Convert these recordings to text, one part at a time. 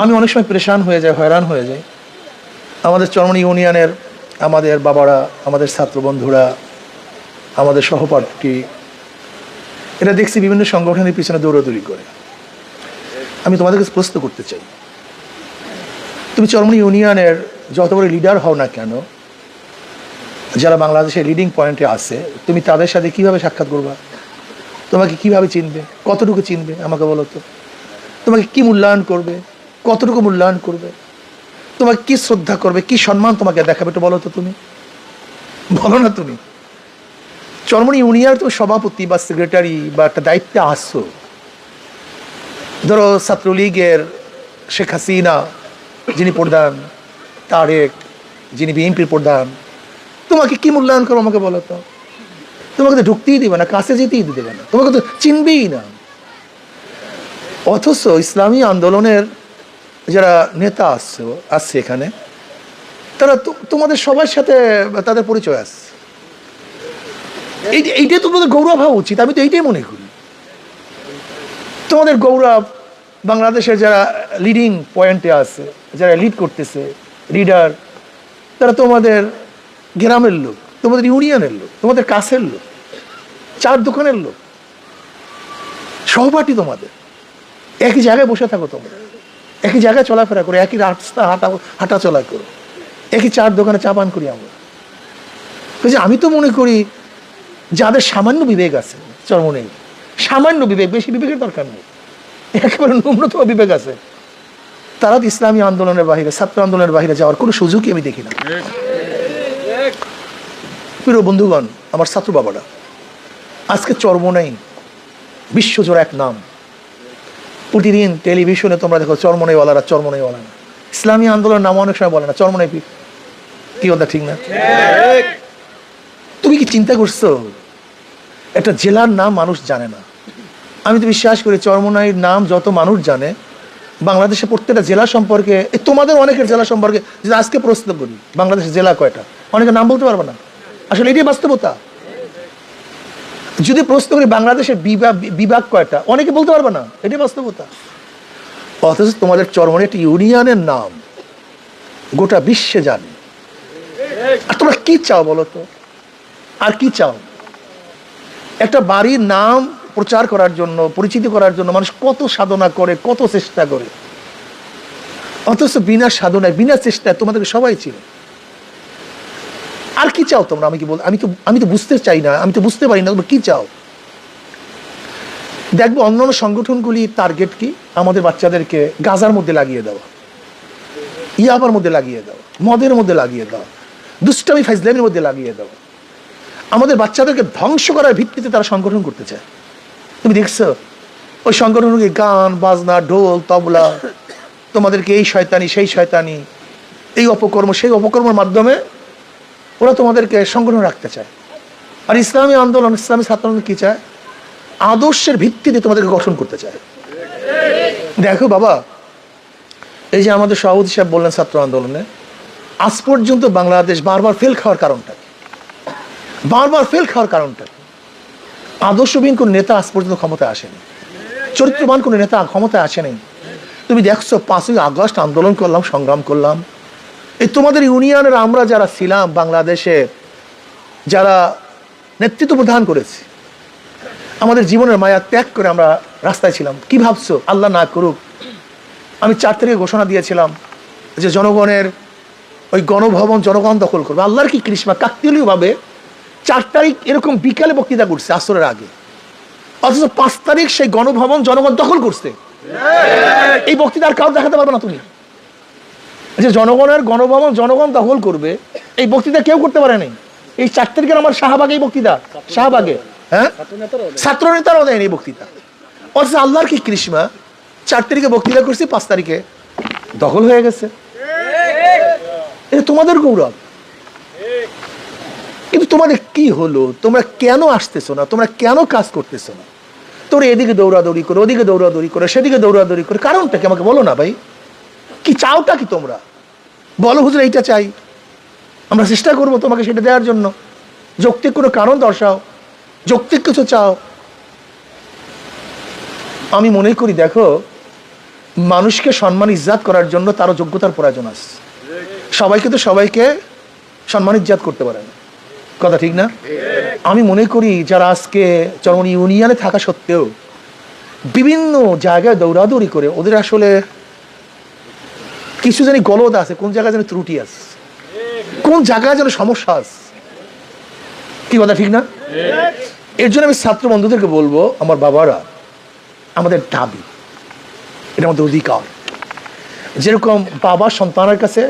আমি অনেক সময় পরেশান হয়ে যাই, হয়রান হয়ে যাই। আমাদের চরমনাই ইউনিয়নের আমাদের বাবারা, আমাদের ছাত্র বন্ধুরা, আমাদের সহপাঠী, এরা দেখছি বিভিন্ন সংগঠনের পিছনে দৌড়াদৌড়ি করে। আমি তোমাদের কাছে প্রশ্ন করতে চাই, তুমি চরমনাই ইউনিয়নের যত বড় লিডার হও না কেন, যারা বাংলাদেশের লিডিং পয়েন্টে আছে, তুমি তাদের সাথে কিভাবে সাক্ষাৎ করবা? তোমাকে কিভাবে চিনবে? কতটুকু চিনবে আমাকে বলো তো? তোমাকে কি মূল্যায়ন করবে? কতটুকু মূল্যায়ন করবে? তোমাকে কি শ্রদ্ধা করবে? কি সম্মান তোমাকে দেখাবে? একটু বলো তো, তুমি বলো না। তুমি চরমনাই ইউনিয়নের তুমি সভাপতি বা সেক্রেটারি বা একটা দায়িত্বে আসছো, ধরো ছাত্রলীগের শেখ হাসিনা যিনি প্রধান, তারেক যিনি বিএনপির প্রধান, তোমাকে কি মূল্যায়ন করবো আমাকে বলো তো? তোমাকে তো ঢুকতেই দেবে না, কাছে যেতেই দেবে না, তোমাকে তো চিনবেই না। অথচ ইসলামী আন্দোলনের যারা নেতা আসছে এখানে, তারা তোমাদের সবার সাথে তাদের পরিচয় আসছে। এইটাই তোমাদের গৌরব হওয়া উচিত। আমি তো এইটাই মনে করি তোমাদের গৌরব। বাংলাদেশের যারা লিডিং পয়েন্টে আছে, যারা লিড করতেছে, লিডার, তারা তোমাদের গ্রামের লোক, তোমাদের ইউনিয়নের লোক, তোমাদের কাছের লোক, চার দোকানের লোক, সহপাঠী। তোমাদের একই জায়গায় বসে থাকো, তোমরা একই জায়গায় চলাফেরা করো, একই রাস্তা হাঁটা চলা করো, একই চার দোকানে চা পান করি আমরা। আমি তো মনে করি যাদের সামান্য বিবেক আছে চরমনাই, সামান্য বিবেক, বেশি বিবেকের দরকার নেই, একেবারে ন্যূনতম বিবেক আছে, তারা তো ইসলামী আন্দোলনের বাহিরে, ছাত্র আন্দোলনের বাহিরে যাওয়ার কোনো সুযোগই আমি দেখি না। প্রিয় বন্ধুগণ, আমার ছাত্র বাবারা, আজকে চরমনাই বিশ্বজোড়া এক নাম। প্রতিদিন টেলিভিশনে তোমরা দেখো চরমনাইওয়ালারা, চরমনাইওয়ালারা। ইসলামী আন্দোলনের নাম অনেক সময় বলে না, চরমনাই পীর। কি কথা ঠিক না? তুমি কি চিন্তা করছো একটা জেলার নাম মানুষ জানে না? আমি তো বিশ্বাস করি চরমনাইয়ের নাম যত মানুষ জানে, বাংলাদেশে প্রত্যেকটা জেলা সম্পর্কে, তোমাদের অনেকের জেলা সম্পর্কে যদি আজকে প্রশ্ন করি বাংলাদেশের জেলা কয়টা, অনেকে নাম বলতে পারবে না। আসলে এটাই বাস্তবতা। যদি প্রশ্ন করি বাংলাদেশের বিভাগ কয়টা, অনেকে বলতে পারবে না, এটাই বাস্তবতা। অথচ তোমাদের চরমনাই একটি ইউনিয়নের নাম গোটা বিশ্বে জানে। আর তোমরা কি চাও বলো তো? আর কি চাও? একটা বাড়ির নাম প্রচার করার জন্য, পরিচিতি করার জন্য মানুষ কত সাধনা করে, কত চেষ্টা করে, অথচ বিনা সাধনায়, বিনা চেষ্টায় তোমাদেরকে সবাই ছিল। আর কি চাও তোমরা? আমি কি বল, আমি তো বুঝতে চাই না, আমি তো বুঝতে পারি না তোমরা কি চাও। দেখবো অন্যান্য সংগঠনগুলি টার্গেট কি? আমাদের বাচ্চাদেরকে গাজার মধ্যে লাগিয়ে দেওয়া, ইয়াবার মধ্যে লাগিয়ে দেওয়া, মদের মধ্যে লাগিয়ে দেওয়া, দুষ্টামি ফাইজলামের মধ্যে লাগিয়ে দেওয়া। আমাদের বাচ্চাদেরকে ধ্বংস করার ভিত্তিতে তারা সংগঠন করতে চায়। তুমি দেখছো ওই সংগঠনকে গান বাজনা, ঢোল তবলা, তোমাদেরকে এই শয়তানি সেই শয়তানি, এই অপকর্ম সেই অপকর্মের মাধ্যমে ওরা তোমাদেরকে সংগঠন রাখতে চায়। আর ইসলামী আন্দোলন, ইসলামী ছাত্র আন্দোলন কি চায়? আদর্শের ভিত্তিতে তোমাদেরকে গঠন করতে চায়। দেখো বাবা, এই যে আমাদের সভাপতি সাহেব বললেন ছাত্র আন্দোলনে, আজ পর্যন্ত বাংলাদেশ বারবার ফেল খাওয়ার কারণটা, বারবার ফেল খাওয়ার কারণটা, আদর্শবিহীন কোন নেতা আজ পর্যন্ত ক্ষমতায় আসেনি, চরিত্রবান কোন নেতা ক্ষমতায় আসেনি। তুমি দেখছো 5ই আগস্ট আন্দোলন করলাম, সংগ্রাম করলাম, এই তোমাদের ইউনিয়নের আমরা যারা ছিলাম, বাংলাদেশে যারা নেতৃত্ব প্রদান করেছি, আমাদের জীবনের মায়া ত্যাগ করে আমরা রাস্তায় ছিলাম। কি ভাবছো? আল্লাহ না করুক, আমি 4 তারিখে ঘোষণা দিয়েছিলাম যে জনগণের ওই গণভবন জনগণ দখল করবে। আল্লাহর কি কৃষ্মা, কাকতালীয় ভাবে 4 তারিখ এরকম বিকালে বক্তৃতা করছে আসরের আগে, অথচ 5 তারিখ সেই গণভবন জনগণ দখল করছে। এই বক্তৃতা আর কাউ দেখাতে পারবে না তুমি, যে জনগণের গণভবন জনগণ দখল করবে, এই বক্তৃতা কেউ করতে পারে নাই। এই 4 তারিখের আমার শাহবাগে এই বক্তৃতা, শাহবাগে, হ্যাঁ, ছাত্র নেতারাও দেয়নি এই বক্তৃতা। অথচ আল্লাহর কি কৃষ্মা, 4 তারিখে বক্তৃতা করছি, 5 তারিখে দখল হয়ে গেছে। এটা তোমাদের গৌরব। কিন্তু তোমাদের কি হলো? তোমরা কেন আসতেছো না? তোমরা কেন কাজ করতেছো না? তোমরা এদিকে দৌড়াদৌড়ি করো, ওদিকে দৌড়াদৌড়ি করো, সেদিকে দৌড়াদৌড়ি করো, কারণটা কি আমাকে বলো না ভাই? কি চাওটা কি তোমরা? বলো হুজুর এইটা চাই, আমরা চেষ্টা করবো তোমাকে সেটা দেওয়ার জন্য। যৌক্তিক কোনো কারণ দর্শাও, যৌক্তিক কিছু চাও। আমি মনে করি দেখো, মানুষকে সম্মান ইজ্জাত করার জন্য তারও যোগ্যতার প্রয়োজন আছে। সবাইকে তো সবাইকে সম্মান ইজ্জাত করতে পারে না, কথা ঠিক না? আমি মনে করি যারা আজকে চরমনি ইউনিয়নে থাকা সত্ত্বেও বিভিন্ন জায়গায় দৌড়াদৌড়ি করে, ওদের আসলে কিছু জানি গলদ আছে, কোন জায়গায় যেন ত্রুটি আছে, কোন জায়গায় যেন সমস্যা আছে, কি কথা ঠিক না? এর জন্য আমি ছাত্র বন্ধুদেরকে বলবো, আমার বাবারা, আমাদের দাবি, এটা আমাদের অধিকার। যেরকম বাবা সন্তানের কাছে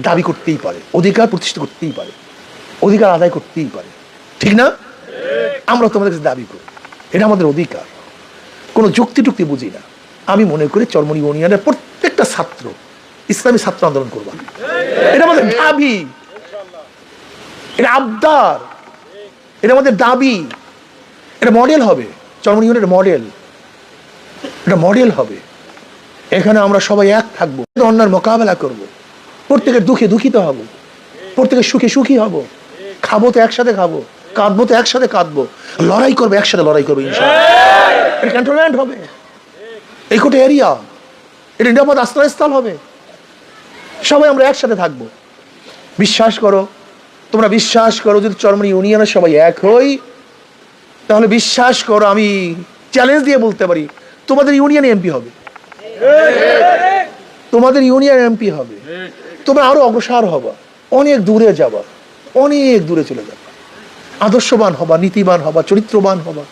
দাবি করতেই পারে, অধিকার প্রতিষ্ঠা করতেই পারে, অধিকার আদায় করতেই পারে, ঠিক না? আমরা তোমাদের কাছে দাবি করি, এটা আমাদের অধিকার, কোনো যুক্তি টুক্তি বুঝি না। আমি মনে করি চরমনি ইউনিয়নের প্রত্যেকটা ছাত্র ইসলামী ছাত্র আন্দোলন করবা, এটা আমাদের দাবি, এটা আবদার, এটা আমাদের দাবি। এটা মডেল হবে, চরমনি ইউনিয়নের মডেল, এটা মডেল হবে। এখানে আমরা সবাই এক থাকবো, অন্যার মোকাবেলা করব, প্রত্যেকের দুঃখে দুঃখিত হব, প্রত্যেকের সুখে সুখী হব, খাবো তো একসাথে খাবো, কাঁদবো তো একসাথে কাঁদবো, লড়াই করবো একসাথে লড়াই করবো ইনশাআল্লাহ। এটা ক্যান্টনমেন্ট হবে, এই কোটা এরিয়া, এটা নিরাপদ আশ্রয়স্থল হবে, সবাই আমরা একসাথে থাকবো। বিশ্বাস করো, তোমরা বিশ্বাস করো, যদি চরমনি ইউনিয়নের সবাই এক হই, তাহলে বিশ্বাস করো, আমি চ্যালেঞ্জ দিয়ে বলতে পারি, তোমাদের ইউনিয়নে এমপি হবে, তোমাদের ইউনিয়ন এমপি হবে, তোমরা আরো অগ্রসর হবা, অনেক দূরে যাবা, অনেক দূরে চলে যাবা, আদর্শবান হবা, নীতিবান হবা, চরিত্রবান হবা,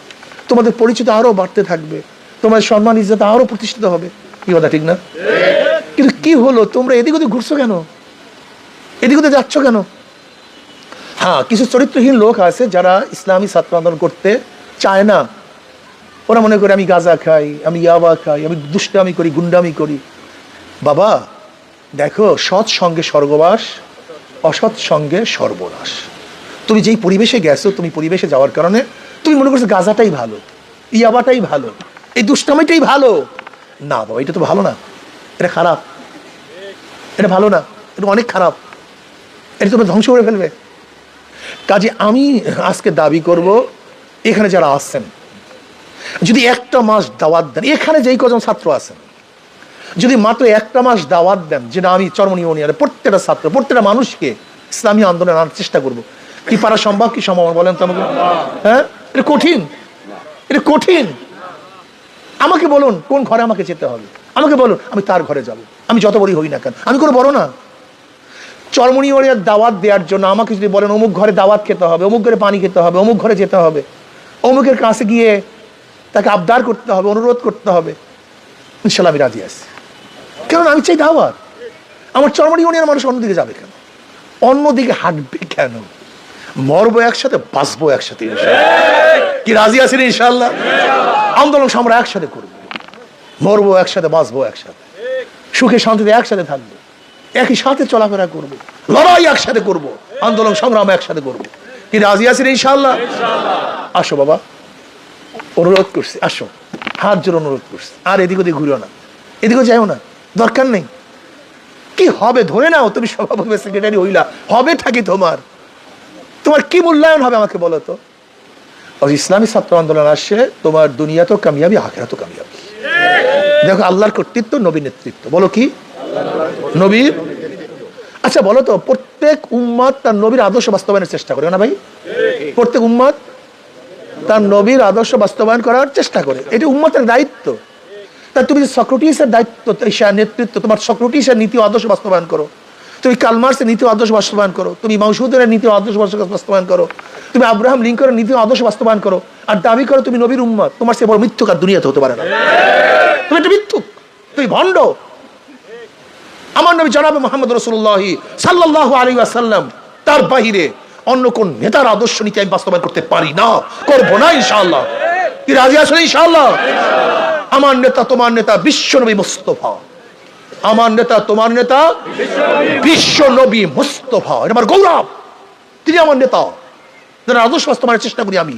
তোমাদের পরিচিত আরো বাড়তে থাকবে, তোমাদের সম্মান ইজ্জত আরো প্রতিষ্ঠিত হবে, কি কথা ঠিক না? কিন্তু কি হলো, তোমরা এদিক ওদিক ঘুরছো কেন, এদিক ওদিক যাচ্ছ কেন? হ্যাঁ, কিছু চরিত্রহীন লোক আছে যারা ইসলামী ছাত্র আন্দোলন করতে চায় না। ওরা মনে করে আমি গাঁজা খাই, আমি ইয়াবা খাই, আমি দুষ্টামি করি, গুন্ডামি করি। বাবা দেখো, সৎ সঙ্গে স্বর্গবাস, অসৎ সঙ্গে সর্বনাশ। তুমি যেই পরিবেশে গেছো, তুমি পরিবেশে যাওয়ার কারণে তুমি মনে করছো গাঁজাটাই ভালো, ইয়াবাটাই ভালো, এই দুষ্টামিটাই ভালো। না বাবা, এটা তো ভালো না, এটা খারাপ, এটা ভালো না, এটা অনেক খারাপ, এটা তোমার ধ্বংস করে ফেলবে। কাজে আমি আজকে দাবি করব, এখানে যারা আসছেন যদি একটা মাস দাওয়াত দেন, এখানে যেই কজন ছাত্র আছেন যদি মাত্র একটা মাস দাওয়াত দেন, যেটা আমি চরমনি ইউনিয়নের প্রত্যেকটা ছাত্র, প্রত্যেকটা মানুষকে ইসলামী আন্দোলন আনার চেষ্টা করব, কি পারা সম্ভব? কি সম্ভব বলেন তো আমাকে? হ্যাঁ, এটা কঠিন, এটা কঠিন। আমাকে বলুন কোন ঘরে আমাকে যেতে হবে, আমাকে বলুন, আমি তার ঘরে যাব, আমি যত বড়ই হই না কেন, আমি কোনো বড় না। চরমনি ইউনিয়নের দাওয়াত দেওয়ার জন্য আমাকে যদি বলেন অমুক ঘরে দাওয়াত খেতে হবে, অমুক ঘরে পানি খেতে হবে, অমুক ঘরে যেতে হবে, অমুকের কাছে গিয়ে তাকে আবদার করতে হবে, অনুরোধ করতে হবে, ইনশাল্লাহ আমি রাজি আছি। কারণ আমি চাই দাওয়াত। আমার চরমনি ইউনিয়নের মানুষ অন্যদিকে যাবে কেন, অন্যদিকে হাঁটবে কেন? মরবো একসাথে, বাঁচবো একসাথে, কি রাজি আছেন? ইনশাল্লাহ আন্দোলন আমরা একসাথে করবো, মরবো একসাথে, বাঁচবো একসাথে, সুখে শান্তিতে একসাথে থাকবো, একই সাথে চলাফেরা করবো, লড়াই একসাথে করবো, আন্দোলন সংগ্রাম একসাথে করবো, কি রাজি আছেন? ইনশাল্লাহ। আসো বাবা, অনুরোধ করছি, আসো, হাত জোর অনুরোধ করছি, আর এদিক ওদিক ঘুরিও না, এদিকে যাইও না, দরকার নেই। কি হবে ধরে নাও, তুমি সভাপতি সেক্রেটারি হইলা, হবে থাকি তোমার, তোমার কি মূল্যায়ন হবে আমাকে বলো তো? ইসলামী ছাত্র আন্দোলন আসছে, তোমার দুনিয়া তো কামিয়াবি, আখেরাত তো কামিয়াবি। দেখো আল্লাহর কর্তৃত্ব, নবীর নেতৃত্ব, বলো কি নবীর। আচ্ছা বলো তো, প্রত্যেক উম্মাদ তার নবীর আদর্শ বাস্তবায়নের চেষ্টা করে না ভাই? প্রত্যেক উম্মাদ তার নবীর আদর্শ বাস্তবায়ন করার চেষ্টা করে, এটা উম্মতের দায়িত্ব। তা তুমি সক্রেটিসের দায়িত্ব, নেতৃত্ব, তোমার সক্রেটিসের নীতি আদর্শ বাস্তবায়ন করো, তুমি কার্ল মার্ক্সের নীতি আদর্শ বাস্তবায়ন করো, তুমি মাউসুদের নীতি আদর্শ বাস্তবায়ন করো, তুমি আব্রাহাম লিঙ্কনের নীতি আদর্শ বাস্তবায়ন করো, আর দাবি করো তুমি নবীর উম্মত। তোমার সে বড় মিথ্যুক আর দুনিয়াতে হতে পারে না, তুমি একটা মিথ্যুক, তুমি ভণ্ড। আমার নবী জনাবে মুহাম্মদ রাসূলুল্লাহ সাল্লাল্লাহু আলাইহি ওয়াসাল্লাম, তার বাহিরে অন্য কোন নেতার আদর্শ নীতি আমি বাস্তবায়ন করতে পারি না, করবো না ইনশাআল্লাহ। কি রাজি আছেন? ইনশাআল্লাহ। আমার নেতা তোমার নেতা বিশ্ব নবী মুস্তাফা, আমার নেতা তোমার নেতা বিশ্ব নবী মুস্তাফা, এটা আমার গৌরব, তিনি আমার নেতা, যারা আদর্শ বাস্তবায়নের চেষ্টা করি আমি।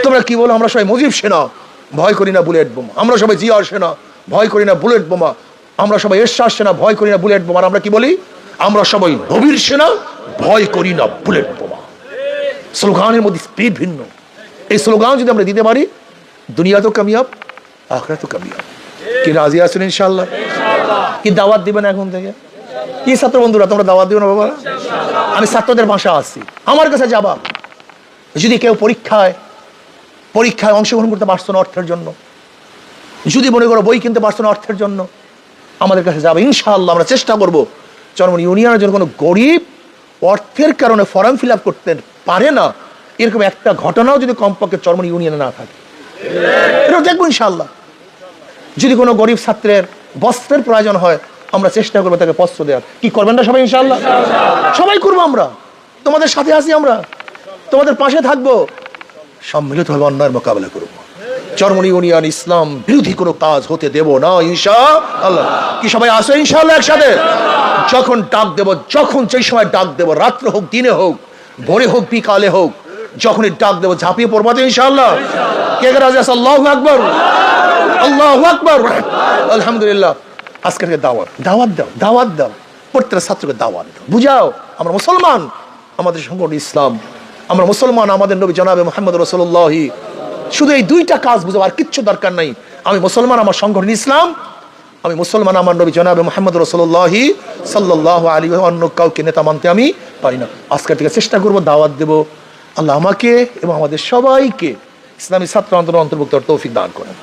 তোমরা কি বলো? আমরা সবাই মুজিব সেনা, ভয় করি না বুলেট বোমা, আমরা সবাই জিয়ার সেনা, ভয় করি না বুলেট বোমা, আমরা সবাই এরশাদ সেনা, ভয় করি না বুলেট বোমা। আমরা কি বলি? আমরা সবাই নবীর সেনা, ভয় করি না বুলেট বোমা। স্লোগানের মধ্যে স্পিড ভিন্ন। এই স্লোগান যদি আমরা দিতে পারি, দুনিয়া তো কামিয়াব, আখিরাত তো কামিয়াব। কি রাজি আছেন ইনশাআল্লাহ? কি দাওয়াত দিবেন এখন থেকে? কি ছাত্র বন্ধুরা তোমরা দাওয়াত দিও না বাবা? আমি ছাত্রদের ভাষা আসছি, আমার কাছে যাবা। যদি কেউ পরীক্ষায় অংশগ্রহণ করতে পারছো না অর্থের জন্য, যদি মনে করো বই কিনতে পারছো না অর্থের জন্য, আমাদের কাছে যাবে ইনশাআল্লাহ। আমরা চেষ্টা করবো চরমনি ইউনিয়নের জন্য কোনো গরিব অর্থের কারণে ফর্ম ফিল আপ করতে পারে না, এরকম একটা ঘটনাও যদি কমপক্ষে চরমনি ইউনিয়নে না থাকে, এটা দেখবো ইনশাআল্লাহ। যদি কোনো গরিব ছাত্রের বস্ত্রের প্রয়োজন হয়, আমরা চেষ্টা করবো তাকে বস্ত্র দেওয়ার। কি করবেন না সবাই ইনশাআল্লাহ? সবাই করবো, আমরা তোমাদের সাথে আছি, আমরা তোমাদের পাশে থাকবো, সম্মিলিতভাবে অন্যায়ের মোকাবেলা করবো। চরমনি ইউনিয়ন ইসলাম বিরোধী কোনো কাজ হতে দেব না ইনশাআল্লাহ। কি সবাই আসো ইনশাআল্লাহ একসাথে? যখন ডাক দেব, যখন যেই সময় ডাক দেব, রাত্র হোক দিনে হোক, ভোরে হোক বিকালে হোক, যখনই ডাক দেব ঝাঁপিয়ে পড়বো ইনশাআল্লাহ। কে কে রাজি আছে? আল্লাহু আকবার, আল্লাহু আকবার। আলহামদুলিল্লাহ। আজকের দাওয়াত দাও, দাওয়াত দাও, প্রত্যেকটা ছাত্রকে দাওয়াত দাও, বুঝাও আমরা মুসলমান, আমাদের সংগঠন ইসলাম, আমরা মুসলমান, আমাদের নবী জনাবে মুহাম্মদ রাসূলুল্লাহ। শুধু এই দুইটা কাজ বুঝাও, আর কিচ্ছু দরকার নাই। আমি মুসলমান, আমার সংগঠন ইসলাম, আমি মুসলমান, আমার নবী জনাবে মুহাম্মদ রাসূলুল্লাহ সাল্লাল্লাহু আলাইহি ওয়া সাল্লাম, অন্য কাউকে নেতা মানতে আমি পারি না। আজকের থেকে চেষ্টা করবো দাওয়াত দেব। আল্লাহ আমাকে এবং আমাদের সবাইকে ইসলামী ছাত্র আন্দোলন অন্তর্ভুক্ত তৌফিক দান করেন।